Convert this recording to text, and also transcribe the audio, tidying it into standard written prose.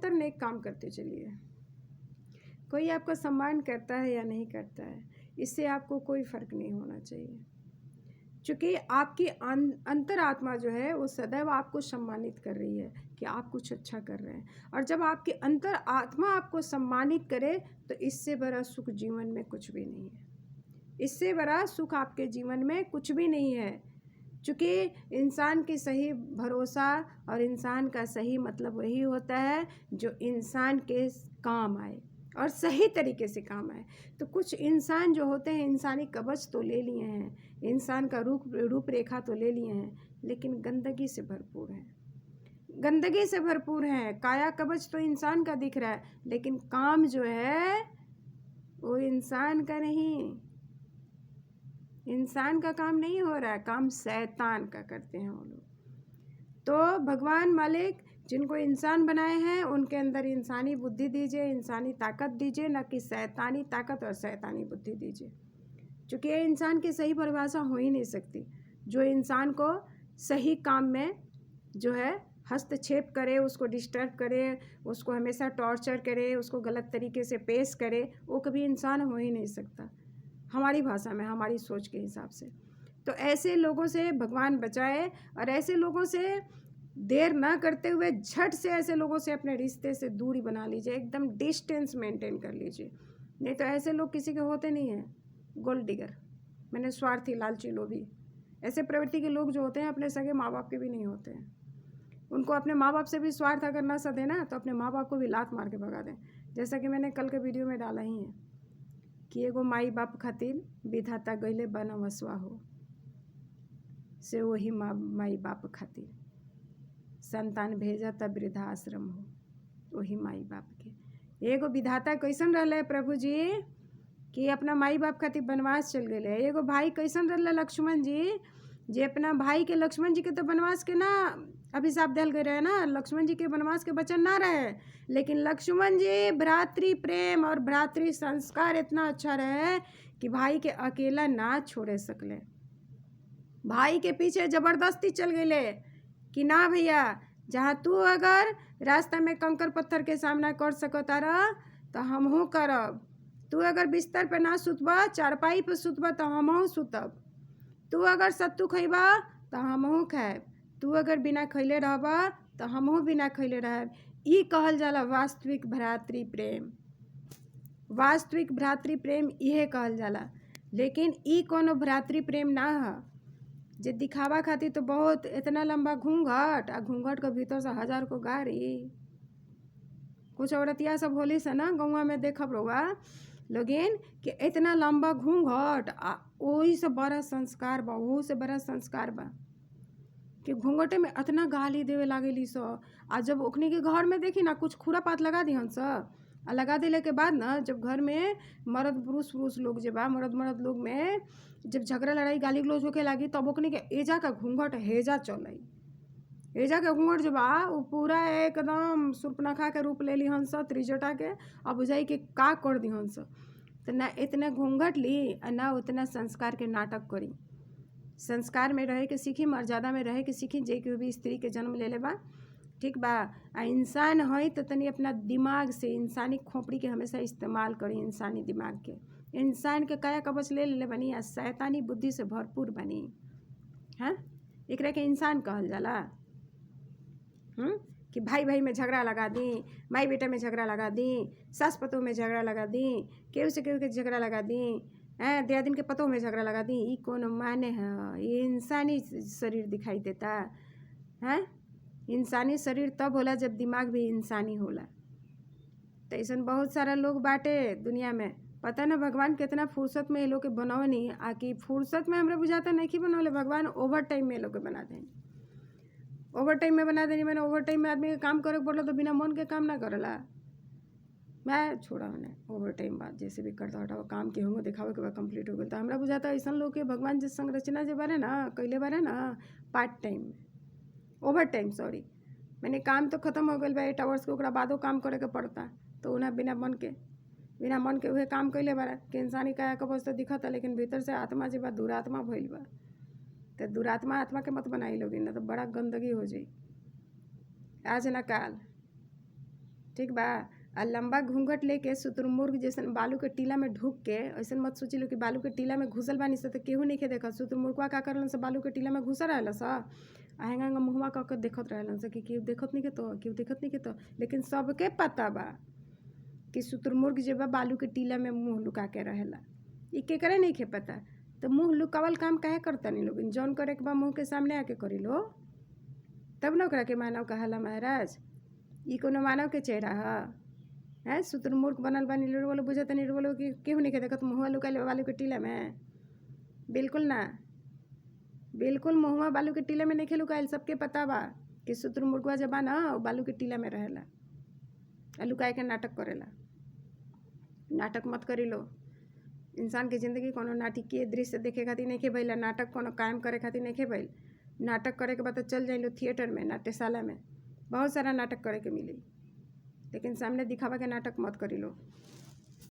निरंतर नेक काम करते चलिए। कोई आपका सम्मान करता है या नहीं करता है, इससे आपको कोई फ़र्क नहीं होना चाहिए, क्योंकि आपकी अंतरात्मा जो है वो सदैव आपको सम्मानित कर रही है कि आप कुछ अच्छा कर रहे हैं। और जब आपकी अंतरात्मा आपको सम्मानित करे तो इससे बड़ा सुख जीवन में कुछ भी नहीं है। इससे बड़ा सुख आपके जीवन में कुछ भी नहीं है, क्योंकि इंसान की सही भरोसा और इंसान का सही मतलब वही होता है जो इंसान के काम आए और सही तरीके से काम आए। तो कुछ इंसान जो होते हैं इंसानी कवच तो ले लिए हैं, इंसान का रूपरेखा तो ले लिए हैं, लेकिन गंदगी से भरपूर हैं, गंदगी से भरपूर हैं। काया कवच तो इंसान का दिख रहा है, लेकिन काम जो है वो इंसान का नहीं, इंसान का काम नहीं हो रहा है, काम शैतान का करते हैं वो लोग। तो भगवान मालिक जिनको इंसान बनाए हैं उनके अंदर इंसानी बुद्धि दीजिए, इंसानी ताकत दीजिए, न कि शैतानी ताकत और शैतानी बुद्धि दीजिए, क्योंकि ये इंसान की सही परिभाषा हो ही नहीं सकती। जो इंसान को सही काम में जो है हस्तक्षेप करे, उसको डिस्टर्ब करे, उसको हमेशा टॉर्चर करे, उसको गलत तरीके से पेश करे, वो कभी इंसान हो ही नहीं सकता हमारी भाषा में, हमारी सोच के हिसाब से। तो ऐसे लोगों से भगवान बचाए, और ऐसे लोगों से देर ना करते हुए झट से ऐसे लोगों से अपने रिश्ते से दूरी बना लीजिए, एकदम डिस्टेंस मेंटेन कर लीजिए। नहीं तो ऐसे लोग किसी के होते नहीं हैं, गोल्ड डिगर, मैंने स्वार्थी, लालची, लोभी, ऐसे प्रवृत्ति के लोग जो होते हैं अपने सगे माँ बाप के भी नहीं होते हैं। उनको अपने माँ बाप से भी स्वार्थ अगर ना सधे ना तो अपने माँ बाप को भी लात मार के भगा दें। जैसा कि मैंने कल के वीडियो में डाला ही है कि एगो माई बाप खातिर विधाता गईले बनवसवा हो, से वही माई बाप खातिर संतान भेजा तब वृद्धाश्रम हो, वही माई बाप के। एगो विधाता कैसन रहले प्रभु जी कि अपना माई बाप खातिर वनवास चल गए। एगो भाई कैसन रहले लक्ष्मण जी, जे अपना भाई के, लक्ष्मण जी के तो वनवास के ना अभिशाप दिल गए रहे ना, लक्ष्मण जी के वनवास के वचन ना रहे, लेकिन लक्ष्मण जी भ्रातृ प्रेम और भ्रातृ संस्कार इतना अच्छा रहे कि भाई के अकेला ना छोड़े सकले, भाई के पीछे जबरदस्ती चल गए कि ना भैया, जहाँ तू अगर रास्ता में कंकर पत्थर के सामना कर सकता रह तो हमहू करब, तू अगर बिस्तर पे ना सुतबा, चारपाई पे सुतबा तो हमहू सुतब, तू अगर सत्तू खइबा तो हमहू खाएब, तू अगर बिना खैले रहबा तो हमहू बिना खैले रहब। ई कहल जाला वास्तविक भ्रातृ प्रेम, वास्तविक भ्रातृ प्रेम इहे कहल जाला। लेकिन ई कोनो भ्रातृ प्रेम ना है जे दिखावा खातिर तो बहुत इतना लंबा घूंघट, आ घूंघट के भीतर से 1000 को गाड़ी। कुछ औरतिया सब होली से ना गौवा में देखब रहुआ लोगिन कि इतना लंबा घूंघट, आ वही से बड़ा संस्कार बा, वही से बड़ा संस्कार बा कि घूंघटे में इतना गाली देवे लागेली सो। आ जब ओखनी के घर में देखी ना कुछ खुरापात लगा दी हंस, आ लगा दिले के बाद ना जब घर में मर्द पुरुष लोग जे बा, मर्द लोग में जब झगड़ा लड़ाई गाली गलौज होके लागी तब ओखनी के एजा का घूंघट हेजा चलाई। एजा के घूंघट जो बा वो पूरा एकदम सुर्पनखा के रूप ले ली हंस, त्रिजटा के, अब बुझाई के का कर दी हंस। तो ना इतना घूंघट ली और ना उतना संस्कार के नाटक करी। संस्कार में रहे के सीखी, मर्यादा में रहे के सीखी, जे कि भी स्त्री के जन्म ले ले बा, ठीक बा। आ इंसान है तो तनी अपना दिमाग से, इंसानी खोपड़ी के हमेशा इस्तेमाल करी, इंसानी दिमाग के। इंसान के काया कवच ले ले बनी आ शैतानी बुद्धि से भरपूर बनी, हाँ, एकरा के इंसान कहल जाला। कि भाई भाई में झगड़ा लगा दी, माई बेटा में झगड़ा लगा दी, सास पतोह में झगड़ा लगा दी, केहू से केहू के झगड़ा लगा दी, दियादिन के पतोह में झगड़ा लगा दी। ई कोनो माने है? ये इंसानी शरीर दिखाई देता है। इंसानी शरीर तब होला जब दिमाग भी इंसानी होला। तो ऐसा बहुत सारा लोग बाटे दुनिया में, पता ना भगवान कितना फुर्सत में ये लोग के बनवनी, आकि फुर्सत में हमरा बुझाता नहीं कि बनौले भगवान, ओवर टाइम में लोग के बना देनी, ओवर टाइम में बना देनी। मैंने ओवर टाइम में आदमी के काम करे के पड़लो तो बिना मन के काम ना करला। मैं छोड़ा मैंने ओवर टाइम बात जैसे भी करता हटा काम के होंगे दिखावे के बाद कंप्लीट हो गया। तो हमरा बुझाता ऐसा लोग के भगवान जिस संरचना जे बारे ना कैले बारे ना पार्ट टाइम में, ओवर टाइम, सॉरी, मैंने काम तो खत्म हो गया बा 8 आवर्स के, ओकरा बादो काम करे के पड़ता, तो उन्हें बिना मन के वह काम कैले बारा कि इंसानी काया के बस तो दिखता, लेकिन भीतर से आत्मा जे बा दुरात्मा भइल बा। तो दुरात्मा आत्मा के मत बनाई लोगी, ना तो बड़ा गंदगी हो जाई आज ना काल। ठीक बा। आ लंबा घूंघट लेके शुतुरमुर्ग जैसन बालू के टीला में ढुक के ऐसन मत सोची लो कि बालू के टीला में घुसल बानी स तो केहू नहीं के देखत। शुतुरमुर्गवा का करलन स बालू के टीला में घुसल रहल स आ हेंगा मुहवा क के देखत रहलन स कि केहू देखत नहीं के तो केहू देखत नहीं के तो। लेकिन सबके पता बा कि शुतुरमुर्ग जे बा बालू के टीला में मुँह लुका के रहेला। ई केकरे नहीं के पता। तो मुँह लुकावल काम काहे करतनी लोग? जौन करे के बा मुँह के सामने आके करी लो, तब न ओकरा के मानव कहाला महाराज। ई कोनो मानव के चेहरा है? शुतुरमुर्ग बनल बानी लोग बुझतनी लोग कि केहू नहीं के देखत मुँहवा लुकाइल बालू के टीला में? बिल्कुल ना, बिल्कुल मुँहवा बालू के टीला में नहीं लुकाइल। सबके पता बा कि शुतुरमुर्गवा जब बा ना बालू के टीला में रहेला आ लुकाए के नाटक करेला। नाटक मत करी लो। इंसान की ज़िंदगी कोनो नाटकीय दृश्य देखे खातिर नहीं भइल, नाटक कोनो कायम करे खातिर नहीं भइल। नाटक करे के बाद तो चल जाइलो थिएटर में, नाट्यशाला में, बहुत सारा नाटक करे के मिली, लेकिन सामने दिखावा के नाटक मत करी लो।